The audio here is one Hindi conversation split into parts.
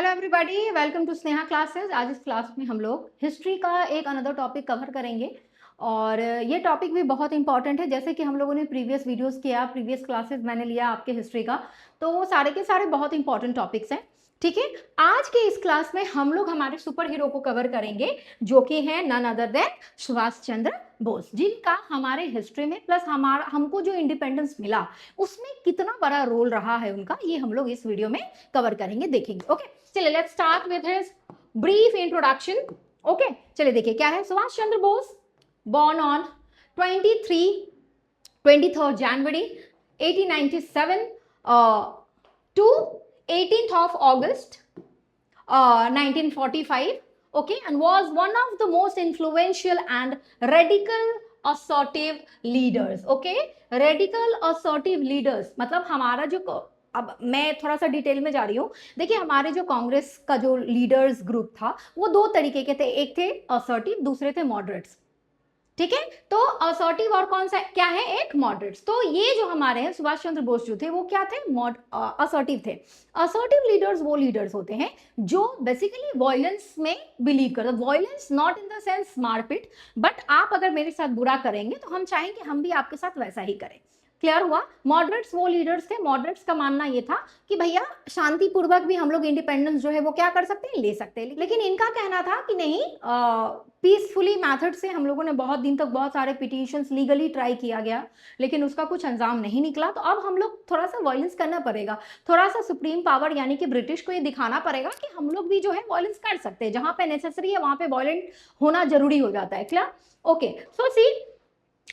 Hello everybody, welcome to Sneha classes. आज इस क्लास में हम लोग हिस्ट्री का एक अनदर टॉपिक कवर करेंगे और ये टॉपिक भी बहुत इंपॉर्टेंट है। जैसे कि हम लोगों ने प्रीवियस वीडियोस किया, प्रीवियस क्लासेस मैंने लिया आपके हिस्ट्री का, तो वो सारे के सारे बहुत इंपॉर्टेंट टॉपिक्स हैं। ठीक है, आज के इस क्लास में हम लोग हमारे सुपर हीरो को कवर करेंगे जो कि है none other than Subhash Chandra Bose, जिनका हमारे हिस्ट्री में प्लस हमको जो इंडिपेंडेंस मिला उसमें कितना बड़ा रोल रहा है उनका, ये हम लोग इस वीडियो में कवर करेंगे, देखेंगे। ओके, चलिए let's start with his brief introduction. Okay, चलिए देखिए क्या है। Subhash Chandra Bose born on 23rd January 1897 to 18th of August 1945, okay, and was one of the most influential and radical assertive leaders. Okay, radical assertive leaders मतलब हमारा जो, अब मैं थोड़ा सा डिटेल में जा रही हूँ। देखिए, हमारे जो कांग्रेस का जो लीडर्स ग्रुप था वो दो तरीके के थे, एक थे असर्टिव, दूसरे थे मॉडरेट्स। ठीक है, तो असर्टिव और कौन सा क्या है, एक मॉडरेट्स। तो ये जो हमारे हैं सुभाष चंद्र बोस जो थे वो क्या थे, असर्टिव थे। असर्टिव लीडर्स वो लीडर्स होते हैं जो बेसिकली वॉयलेंस में बिलीव करते हैं। Violence not in the sense मारपीट, बट आप अगर मेरे साथ बुरा करेंगे तो हम चाहेंगे हम भी आपके साथ वैसा ही करें। क्लियर हुआ। मॉडरेट्स वो लीडर्स थे। मॉडरेट्स का मानना ये था कि भैया शांतिपूर्वक भी हम लोग इंडिपेंडेंस जो है वो क्या कर सकते हैं, ले सकते हैं। लेकिन इनका कहना था कि नहीं, पीसफुली मेथड से हम लोगों ने बहुत दिन तक बहुत सारे पिटीशंस लीगली ट्राई किया गया, लेकिन उसका कुछ अंजाम नहीं निकला। तो अब हम लोग थोड़ा सा वायलेंस करना पड़ेगा, थोड़ा सा सुप्रीम पावर यानी कि ब्रिटिश को ये दिखाना पड़ेगा कि हम लोग भी जो है वायलेंस कर सकते हैं, जहां पे नेसेसरी है वहां पे वायलेंट होना जरूरी हो जाता है। Clear. Okay, so see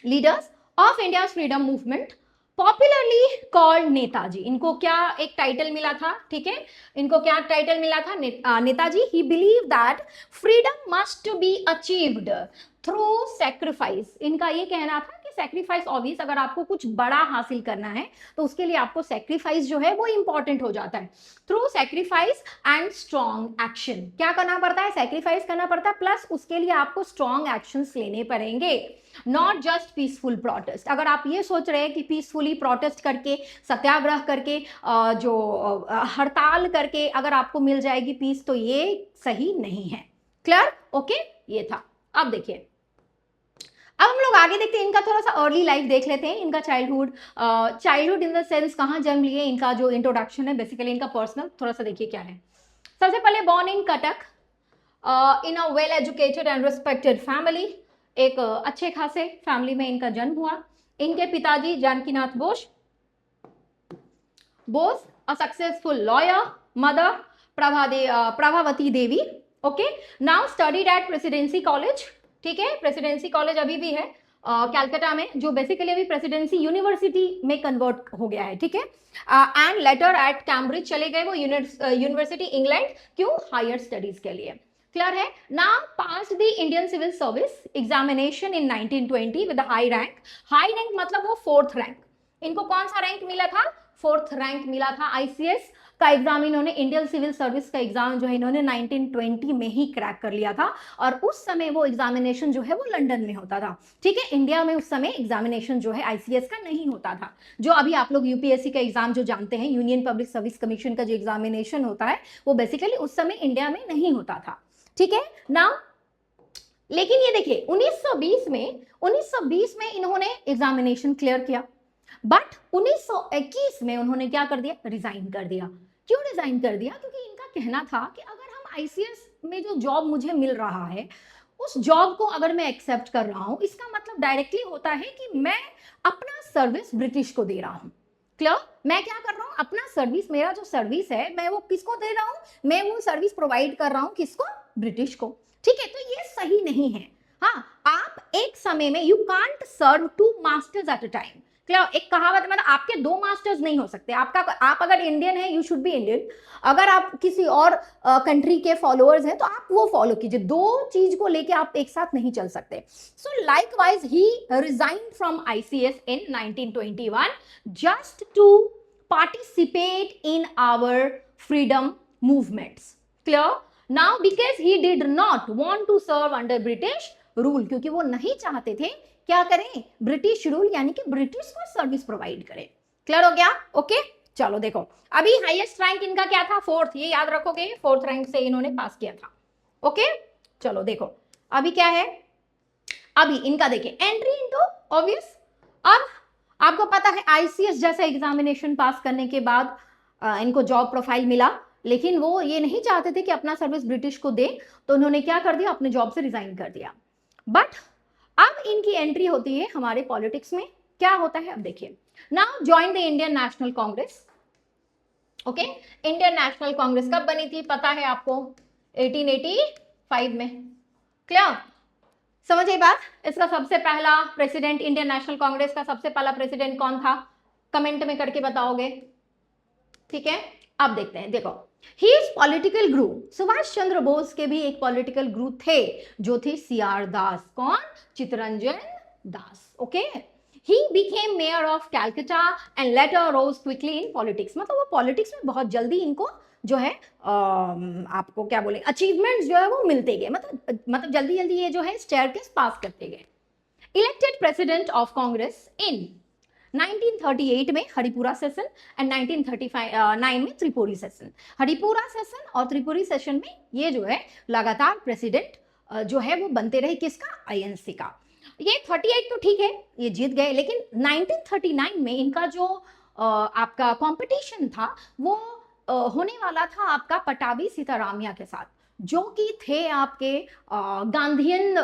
leaders of India's freedom movement popularly called Netaji. इनको क्या एक टाइटल मिला था, ठीक है, इनको क्या टाइटल मिला था, नेताजी। ही believe that freedom must be achieved through sacrifice. इनका ये कहना था कि सैक्रिफाइस ऑब्वियस, अगर आपको कुछ बड़ा हासिल करना है तो उसके लिए आपको सैक्रिफाइस जो है वो इंपॉर्टेंट हो जाता है। Through sacrifice and strong action, क्या करना पड़ता है, सैक्रिफाइस करना पड़ता है, प्लस उसके लिए आपको स्ट्रॉन्ग एक्शंस लेने पड़ेंगे, नॉट जस्ट पीसफुल प्रोटेस्ट। अगर आप ये सोच रहे हैं कि पीसफुली प्रोटेस्ट करके, सत्याग्रह करके, जो हड़ताल करके अगर आपको मिल जाएगी पीस, तो ये सही नहीं है। क्लियर। ओके, ये था। अब देखिए, अब हम लोग आगे देखते हैं, इनका थोड़ा सा अर्ली लाइफ देख लेते हैं। इनका चाइल्डहुड इन द सेंस कहाँ जन्म लिए, इनका जो इंट्रोडक्शन है बेसिकली इनका पर्सनल, थोड़ा सा देखिए क्या है। सबसे पहले born in Cuttack in a well educated and respected family. एक अच्छे खासे फैमिली में इनका जन्म हुआ। इनके पिताजी Janakinath Bose a successful lawyer, mother Prabhavati Devi. Okay, now studied at presidency college. ठीक है, प्रेसिडेंसी कॉलेज अभी भी है कैलकाटा में, जो बेसिकली अभी प्रेसिडेंसी यूनिवर्सिटी में कन्वर्ट हो गया है। ठीक है, एंड लेटर एट कैम्ब्रिज चले गए वो यूनिवर्सिटी इंग्लैंड, क्यों, हायर स्टडीज के लिए। क्लियर है। Now pass the Indian civil service examination in 1920 with high rank. High rank मतलब वो 4th रैंक। इनको कौन सा रैंक मिला था, 4th रैंक मिला था। आईसीएस का एग्जाम इन्होंने, इंडियन सिविल सर्विस का एग्जाम जो है इन्होंने 1920 में ही क्रैक कर लिया था, और उस समय वो एग्जामिनेशन जो है वो लंदन में होता था। ठीक है, इंडिया में उस समय एग्जामिनेशन जो है आईसीएस का नहीं होता था। जो अभी आप लोग यूपीएससी का एग्जाम जो जानते हैं, यूनियन पब्लिक सर्विस कमीशन का जो एग्जामिनेशन होता है, वो बेसिकली उस समय इंडिया में नहीं होता था। ठीक है, नाउ लेकिन ये देखिए 1920 में इन्होंने एग्जामिनेशन क्लियर किया, बट 1921 में उन्होंने क्या कर दिया, रिजाइन कर दिया। क्यों रिजाइन कर दिया, क्योंकि इनका कहना था कि अगर हम आईसीएस में जो जॉब मुझे मिल रहा है उस जॉब को अगर मैं एक्सेप्ट कर रहा हूं, इसका मतलब डायरेक्टली होता है कि मैं अपना सर्विस ब्रिटिश को दे रहा हूं। क्लियर। मैं क्या कर रहा हूं, अपना सर्विस, मेरा जो सर्विस है मैं वो किसको दे रहा हूं, मैं वो सर्विस प्रोवाइड कर रहा हूं किसको, ब्रिटिश को। ठीक है, तो ये सही नहीं है। हाँ, आप एक समय में, you can't serve 2 masters at a time. Clear. एक कहावत मतलब आपके 2 मास्टर्स नहीं हो सकते। आप अगर इंडियन है, यू शुड बी इंडियन। अगर आप किसी और कंट्री के फॉलोअर्स हैं तो आप वो फॉलो कीजिए। 2 चीज को लेके आप एक साथ नहीं चल सकते। So likewise he resigned from ICS in 1921 just to participate in our freedom movements. Clear. Now because he did not want to serve under British rule, क्योंकि वो नहीं चाहते थे क्या करें, ब्रिटिश रूल यानी कि ब्रिटिश को सर्विस प्रोवाइड करें। क्लियर हो गया। ओके, चलो देखो, अभी हाईएस्ट रैंक इनका क्या था, 4th, ये याद रखोगे, 4th रैंक से इन्होंने पास किया था। ओके, चलो देखो अभी क्या है, अभी इनका देखिए एंट्री इनटू ऑब्वियस। अब आपको पता है आईसीएस जैसा एग्जामिनेशन पास करने के बाद इनको जॉब प्रोफाइल मिला, लेकिन वो ये नहीं चाहते थे कि अपना सर्विस ब्रिटिश को दे, तो उन्होंने क्या कर दिया, अपने जॉब से रिजाइन कर दिया। बट अब इनकी एंट्री होती है हमारे पॉलिटिक्स में, क्या होता है अब देखिए, now join the Indian national Congress. Okay, Indian national Congress कब बनी थी पता है आपको, 1885 में। क्लियर, समझिए बात। इसका सबसे पहला प्रेसिडेंट, इंडियन नेशनल कांग्रेस का सबसे पहला प्रेसिडेंट कौन था, कमेंट में करके बताओगे, ठीक है। अब देखते हैं, देखो हिज पॉलिटिकल गुरु, सुभाष चंद्र बोस के भी एक पॉलिटिकल गुरु थे जो थे सीआर दास, कौन, Chittaranjan Das. Okay, he became mayor of Calcutta and later rose quickly in politics। मतलब वो पॉलिटिक्स में बहुत जल्दी इनको जो है आपको क्या बोले, अचीवमेंट्स जो है वो मिलते गए, मतलब जल्दी जल्दी ये जो है स्टेयरकेस पास करते गए। इलेक्टेड प्रेसिडेंट ऑफ कांग्रेस इन 1938 में हरिपुरा सेशन एंड 1939 में त्रिपुरी सेशन। हरिपुरा सेशन और त्रिपुरी सेशन में ये जो है लगातार प्रेसिडेंट जो है वो बनते रहे, किसका, आईएनसी का। ये 38 तो ठीक है, ये जीत गए, लेकिन 1939 में इनका जो आपका कंपटीशन था वो होने वाला था आपका पटाभी सीतारामैया के साथ, जो कि थे आपके गांधीयन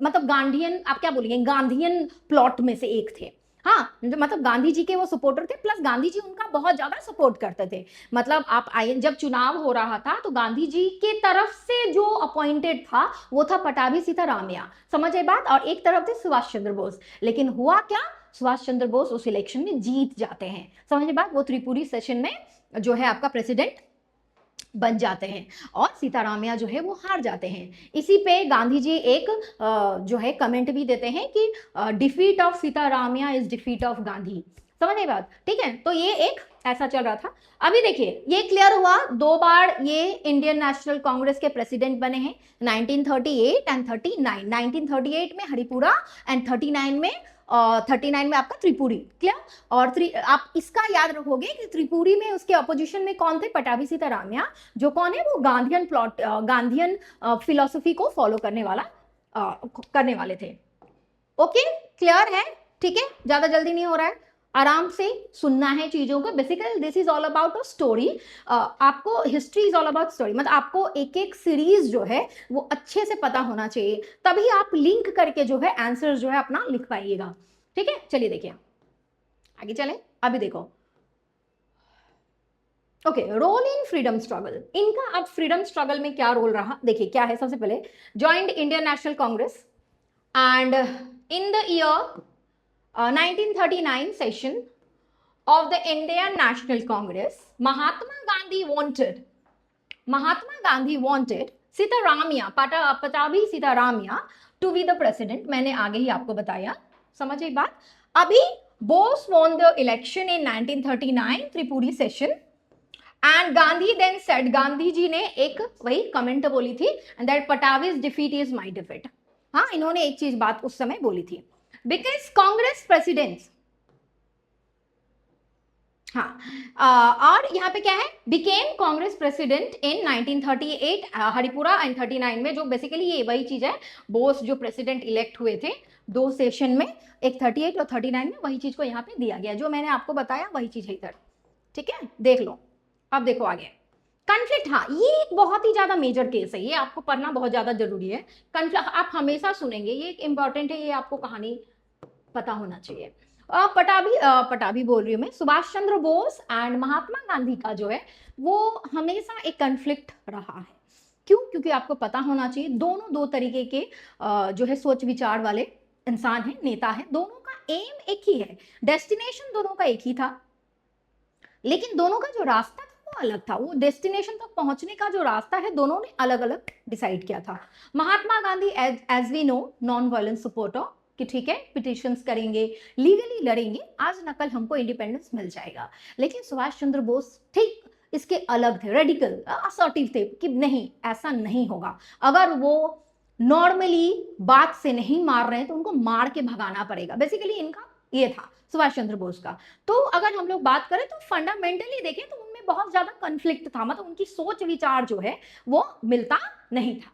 मतलब गांधीयन, आप क्या बोलेंगे, गांधीयन प्लॉट में से एक थे। हाँ, मतलब गांधी जी के वो सपोर्टर थे, प्लस गांधी जी उनका बहुत ज्यादा सपोर्ट करते थे। मतलब आप जब चुनाव हो रहा था तो गांधी जी के तरफ से जो अपॉइंटेड था वो था पटाभी सीतारामैया, समझे बात, और एक तरफ थे सुभाष चंद्र बोस। लेकिन हुआ क्या, सुभाष चंद्र बोस उस इलेक्शन में जीत जाते हैं, समझे बात, वो त्रिपुरी सेशन में जो है आपका प्रेसिडेंट बन जाते हैं और सीतारामैया जो है वो हार जाते हैं। इसी पे गांधी जी एक जो है कमेंट भी देते हैं कि defeat of Sitaramayya is defeat of Gandhi, समझे बात, ठीक है। तो ये एक ऐसा चल रहा था। अभी देखिए ये क्लियर हुआ, 2 बार ये इंडियन नेशनल कांग्रेस के प्रेसिडेंट बने हैं, 1938 एंड 39। 1938 में हरिपुरा एंड 39 में 39 में आपका त्रिपुरी। क्लियर, और आप इसका याद रखोगे कि त्रिपुरी में उसके अपोजिशन में कौन थे, पटाभी सीतारामैया, जो कौन है, वो गांधीयन प्लॉट, गांधीयन फिलोसफी को फॉलो करने वाले थे। ओके, क्लियर है, ठीक है, ज्यादा जल्दी नहीं हो रहा है, आराम से सुनना है चीजों को। Basically this is all about a story, आपको history is all about story, मतलब आपको एक एक सीरीज जो है वो अच्छे से पता होना चाहिए, तभी आप लिंक करके जो है आंसर जो है अपना लिख पाइएगा, ठीक है। चलिए देखिए आगे चलें। अभी देखो, okay, role in freedom struggle, इनका अब फ्रीडम स्ट्रगल में क्या रोल रहा, देखिए क्या है। सबसे पहले joined Indian national Congress and in the year 1939 session of the Indian National Congress, Mahatma Gandhi wanted Sitaramaiya, Pattabhi Sitaramayya to be the president। मैंने आगे ही आपको बताया, समझे बात। अभी Bose won the election in 1939 Tripuri session and Gandhi then said, Gandhi ji ने एक वही कमेंट बोली थी, and that Patavi's defeat is my defeat। हाँ, इन्होंने एक चीज बात उस समय बोली थी, बिकॉज कांग्रेस प्रेसिडेंट्स, हाँ, और यहाँ पे क्या है, became Congress president in 1938 Haripura and 39 में, जो बेसिकली ये वही चीज है, बोस जो प्रेसिडेंट इलेक्ट हुए थे 2 सेशन में, एक 38 और 39 में, वही चीज को यहाँ पे दिया गया, जो मैंने आपको बताया वही चीज है इधर, ठीक है, देख लो। अब देखो आगे कन्फ्लिक्ट, हाँ ये एक बहुत ही ज्यादा मेजर केस है, ये आपको पढ़ना बहुत ज्यादा जरूरी है। कन्फ्लिक्ट आप हमेशा सुनेंगे, ये एक इंपॉर्टेंट है, ये आपको कहानी पता होना चाहिए। पटाभी बोल रही हूँ मैं, सुभाष चंद्र बोस एंड महात्मा गांधी का जो है वो हमेशा एक कन्फ्लिक्ट रहा है। क्यों, क्योंकि आपको पता होना चाहिए दोनों 2 तरीके के जो है सोच विचार वाले इंसान हैं, नेता है, दोनों का एम एक ही है, डेस्टिनेशन दोनों का एक ही था, लेकिन दोनों का जो रास्ता था वो अलग था, वो डेस्टिनेशन तक पहुंचने का जो रास्ता है दोनों ने अलग अलग डिसाइड किया था। Mahatma Gandhi as we know non violence supporter, कि ठीक है पिटिशंस करेंगे, लीगली लड़ेंगे, आज न कल हमको इंडिपेंडेंस मिल जाएगा। लेकिन सुभाष चंद्र बोस ठीक इसके अलग थे, रेडिकल असर्टिव थे कि नहीं ऐसा नहीं होगा, अगर वो नॉर्मली बात से नहीं मार रहे हैं तो उनको मार के भगाना पड़ेगा, बेसिकली इनका ये था। सुभाष चंद्र बोस का। तो अगर हम लोग बात करें तो फंडामेंटली देखें तो उनमें बहुत ज्यादा कन्फ्लिक्ट था, मतलब उनकी सोच विचार जो है वो मिलता नहीं था।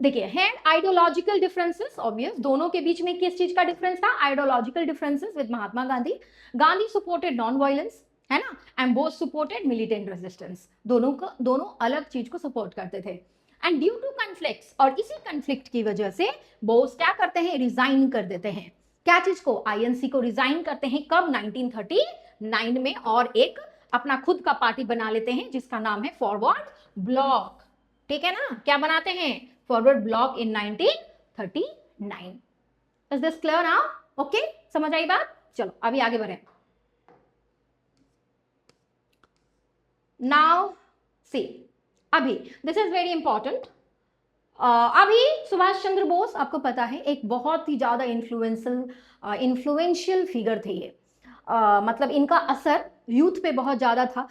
देखिए, हैड आइडियोलॉजिकल डिफरेंसेस, ऑब्वियस, दोनों के बीच में किस चीज का डिफरेंस था? Ideological differences with Mahatma Gandhi. Gandhi supported non violence, है ना, and boss supported militant resistance. दोनों अलग चीज को सपोर्ट करते थे। एंड ड्यू टू कन्फ्लिक्ट्स, और इसी कन्फ्लिक्ट की वजह से बोस क्या करते हैं? रिजाइन कर देते हैं। क्या चीज को? आईएनसी को रिजाइन करते हैं। कब? 1939 में, और एक अपना खुद का पार्टी बना लेते हैं जिसका नाम है फॉरवर्ड ब्लॉक। ठीक है ना, क्या बनाते हैं? Forward block in 1939। Is this clear now? Okay, समझ आई बात? चलो अभी आगे बढ़े। नाउ सी, अभी दिस इज वेरी इंपॉर्टेंट। अभी सुभाष चंद्र बोस, आपको पता है, एक बहुत ही ज्यादा इन्फ्लुएंशियल फिगर थे ये। मतलब इनका असर यूथ पे बहुत ज़्यादा था।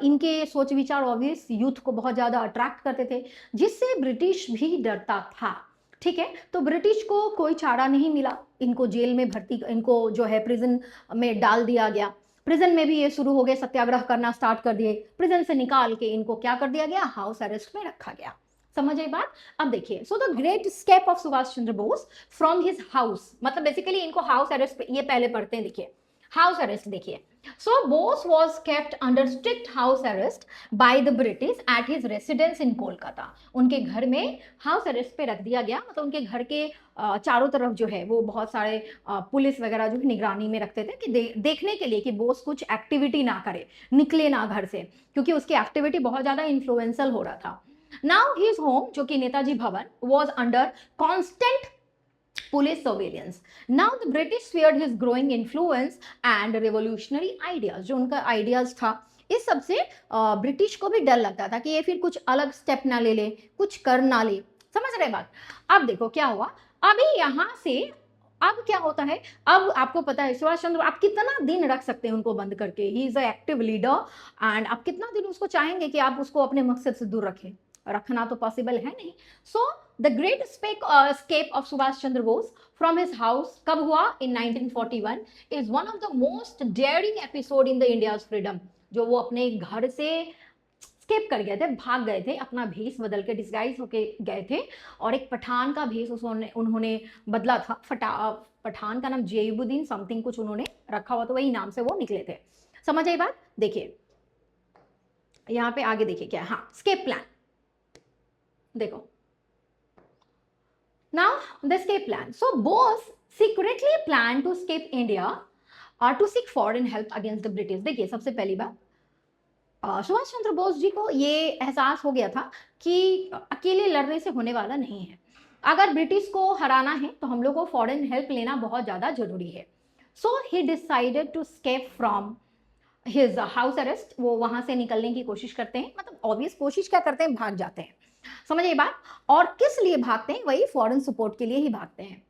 इनके सोच विचार ऑब्वियस यूथ को बहुत ज़्यादा अट्रैक्ट करते थे, जिससे ब्रिटिश भी डरता था। ठीक है, तो ब्रिटिश को कोई चारा नहीं मिला, इनको जेल में भर्ती, इनको जो है प्रिजन में डाल दिया गया। प्रिजन में भी ये शुरू हो गए, सत्याग्रह करना स्टार्ट कर दिए। प्रिजन से निकाल के इनको क्या कर दिया गया? हाउस अरेस्ट में रखा गया। समझ आई बात? अब देखिए, so the great escape of Subhash Chandra Bose from his house, मतलब बेसिकली इनको हाउस अरेस्ट, ये पहले पढ़ते हैं, देखिए हाउस अरेस्ट देखिए। So Bose was kept under strict house arrest by the British at his residence in Kolkata. उनके घर में हाउस अरेस्ट पे रख दिया गया, मतलब उनके घर के चारों तरफ जो है वो बहुत सारे पुलिस वगैरह जो है निगरानी में रखते थे कि देखने के लिए कि बोस कुछ एक्टिविटी ना करे, निकले ना घर से, क्योंकि उसकी एक्टिविटी बहुत ज्यादा इन्फ्लुएंशियल हो रहा था। नाउ हिज होम, जो कि नेताजी भवन, was under constant police surveillance. Now the British feared his growing influence and revolutionary ideas. जो उनका आइडियाज था, इस सब से ब्रिटिश को भी डर लगता था कि ये फिर कुछ अलग स्टेप ना ले ले, कुछ कर ना ले। समझ रहे बात? अब देखो क्या हुआ। अभी यहां से अब क्या होता है? अब आपको पता है सुभाष चंद्र, आप कितना दिन रख सकते हैं उनको बंद करके? He is a active leader, and आप कितना दिन उसको चाहेंगे कि आप उसको अपने मकसद से दूर रखें? रखना तो पॉसिबल है नहीं। So the great escape of Subhash Chandra Bose from his house कब हुआ? In 1941 is one of the most daring episode in the India's freedom. जो वो अपने घर से स्केप कर गए थे, भाग गए थे, अपना भेष बदल के, डिस्गाइज होके गए थे, और एक पठान का भेष उन्होंने बदला था। पठान का नाम जैबुद्दीन समथिंग कुछ उन्होंने रखा हुआ, तो वही नाम से वो निकले थे। समझ आई बात? देखिए यहाँ पे आगे देखिए क्या। हाँ, स्केप प्लान देखो। Now the escape plan. So Bose secretly planned to escape India or to seek foreign help against the British. देखिए, सबसे पहली बात, सुभाष चंद्र बोस जी को ये एहसास हो गया था कि अकेले लड़ने से होने वाला नहीं है। अगर ब्रिटिश को हराना है तो हम लोग को फॉरेन हेल्प लेना बहुत ज़्यादा जरूरी है। So he decided to escape from his house arrest. वो वहां से निकलने की कोशिश करते हैं, मतलब ऑब्वियस कोशिश क्या करते हैं? भाग जाते हैं। समझ ये बात? और किस लिए भागते हैं? वही फॉरेन सपोर्ट के लिए ही भागते हैं।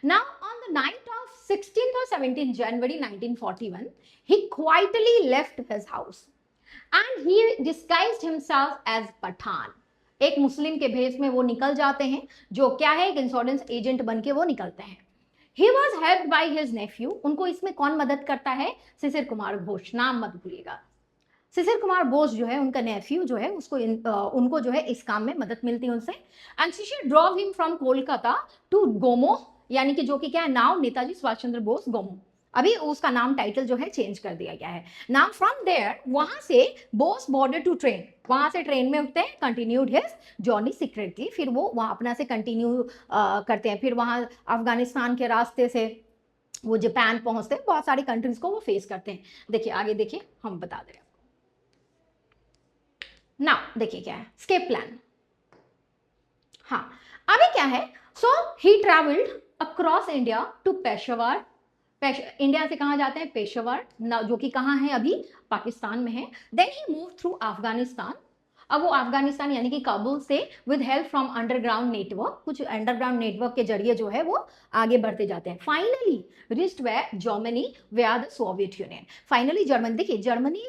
Now on the night of 16th और 17th January 1941 he quietly left his house and he disguised himself as Pathan. एक मुस्लिम के भेष में वो निकल जाते हैं, जो क्या है, एक इंश्योरेंस एजेंट बन के वो निकलते हैं। He was helped by his nephew. उनको इसमें कौन मदद करता है? शिशिर कुमार घोष, नाम मत भूलिएगा। शिशिर कुमार बोस जो है उनका नेफ्यू जो है, उसको उनको जो है इस काम में मदद मिलती है उनसे। And Shishir drove him from Kolkata to Gomo, यानी कि जो कि क्या है, नाउ नेताजी सुभाष चंद्र बोस गोमो। अभी उसका नाम, टाइटल जो है चेंज कर दिया गया है। नाउ फ्रॉम देयर, वहां से बोस बॉर्डर टू ट्रेन, वहां से ट्रेन में उठते हैं, कंटिन्यूड हिज जर्नी सीक्रेटली। फिर वो वहां अपना से कंटिन्यू करते हैं। फिर वहां अफगानिस्तान के रास्ते से वो जापान पहुंचते हैं, बहुत सारी कंट्रीज को वो फेस करते हैं। देखिए आगे देखिए, हम बता दे रहे हैं। नाउ देखिए क्या है स्केप प्लान। हाँ, अभी क्या है? So he travelled across India to Peshawar. India से कहाँ जाते हैं? पेशावर, जो कि कहाँ है? अभी पाकिस्तान में है। Then he move through Afghanistan. अब वो अफगानिस्तान यानी कि काबुल से with help from underground network, कुछ अंडरग्राउंड नेटवर्क के जरिए जो है वो आगे बढ़ते जाते हैं। Finally reached way Germany where the Soviet Union. Finally Germany, देखिए जर्मनी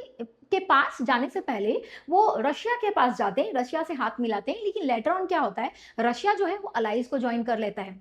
के पास जाने से पहले वो रशिया के पास जाते हैं, रशिया से हाथ मिलाते हैं, लेकिन लेटर ऑन क्या होता है, रशिया जो है वो अलाइज को ज्वाइन कर लेता है।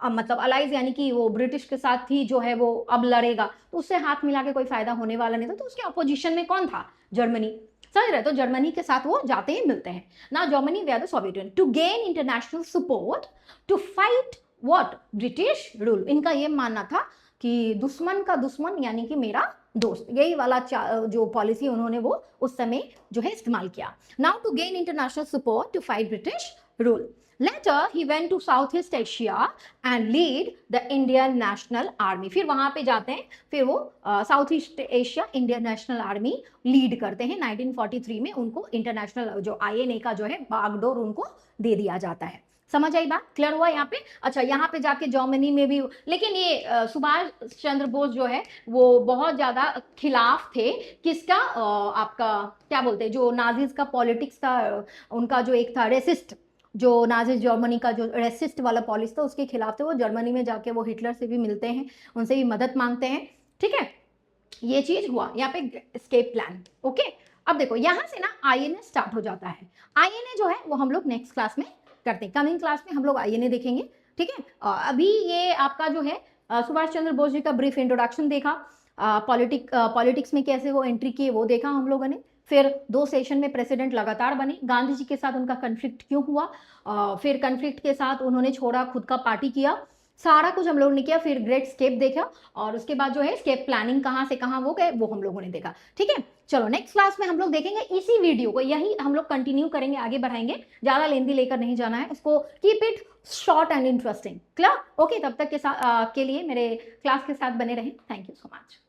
मतलब अलाइज यानी कि वो ब्रिटिश के साथ ही जो है वो अब लड़ेगा, तो उससे हाथ मिला के कोई फायदा होने वाला नहीं था, तो उसके अपोजिशन में कौन था, जर्मनी, समझ रहे, तो जर्मनी के साथ वो जाते हैं, मिलते हैं। ना Germany via the Soviet Union to gain international support to fight what, British rule. इनका ये मानना था कि दुश्मन का दुश्मन यानी कि मेरा दोस्त, यही वाला जो पॉलिसी उन्होंने वो उस समय जो है इस्तेमाल किया। Now to gain international support to fight British rule, later he went to Southeast Asia and lead the Indian National Army। फिर वहां पे जाते हैं, फिर वो south east Asia Indian national army lead करते हैं। 1943 में उनको इंटरनेशनल जो INA का जो है बागडोर उनको दे दिया जाता है। समझ आई बात, क्लियर हुआ यहाँ पे। अच्छा, यहाँ पे जाके जर्मनी में भी, लेकिन ये सुभाष चंद्र बोस जो है वो बहुत ज्यादा खिलाफ थे किसका, आपका क्या बोलते हैं, जो नाजिज का पॉलिटिक्स था, उनका जो एक था रेसिस्ट, जो नाजी जर्मनी का जो रेसिस्ट वाला पॉलिसी था उसके खिलाफ थे। वो जर्मनी में जाके वो हिटलर से भी मिलते हैं, उनसे भी मदद मांगते हैं, ठीक है। ये चीज हुआ यहाँ पे एस्केप प्लान, ओके। अब देखो यहाँ से ना INA स्टार्ट हो जाता है। INA जो है वो हम लोग नेक्स्ट क्लास में करते हैं, कमिंग क्लास में हम लोग INA देखेंगे, ठीक है। अभी ये आपका जो है सुभाष चंद्र बोस जी का ब्रीफ इंट्रोडक्शन देखा, पॉलिटिक्स में कैसे वो एंट्री किए वो देखा हम लोगों ने। फिर 2 सेशन में प्रेसिडेंट लगातार बने, गांधी जी के साथ उनका कन्फ्लिक्ट क्यों हुआ, फिर कन्फ्लिक्ट के साथ उन्होंने छोड़ा, खुद का पार्टी किया, सारा कुछ हम लोगों ने किया। फिर ग्रेट स्केप देखा, और उसके बाद जो है स्केप प्लानिंग कहाँ से कहाँ वो गए वो हम लोगों ने देखा, ठीक है। चलो नेक्स्ट क्लास में हम लोग देखेंगे इसी वीडियो को, यही हम लोग कंटिन्यू करेंगे, आगे बढ़ाएंगे, ज्यादा लेंदी लेकर नहीं जाना है इसको, keep it short and interesting, clear, okay. तब तक के लिए मेरे क्लास के साथ बने रहें। Thank you so much.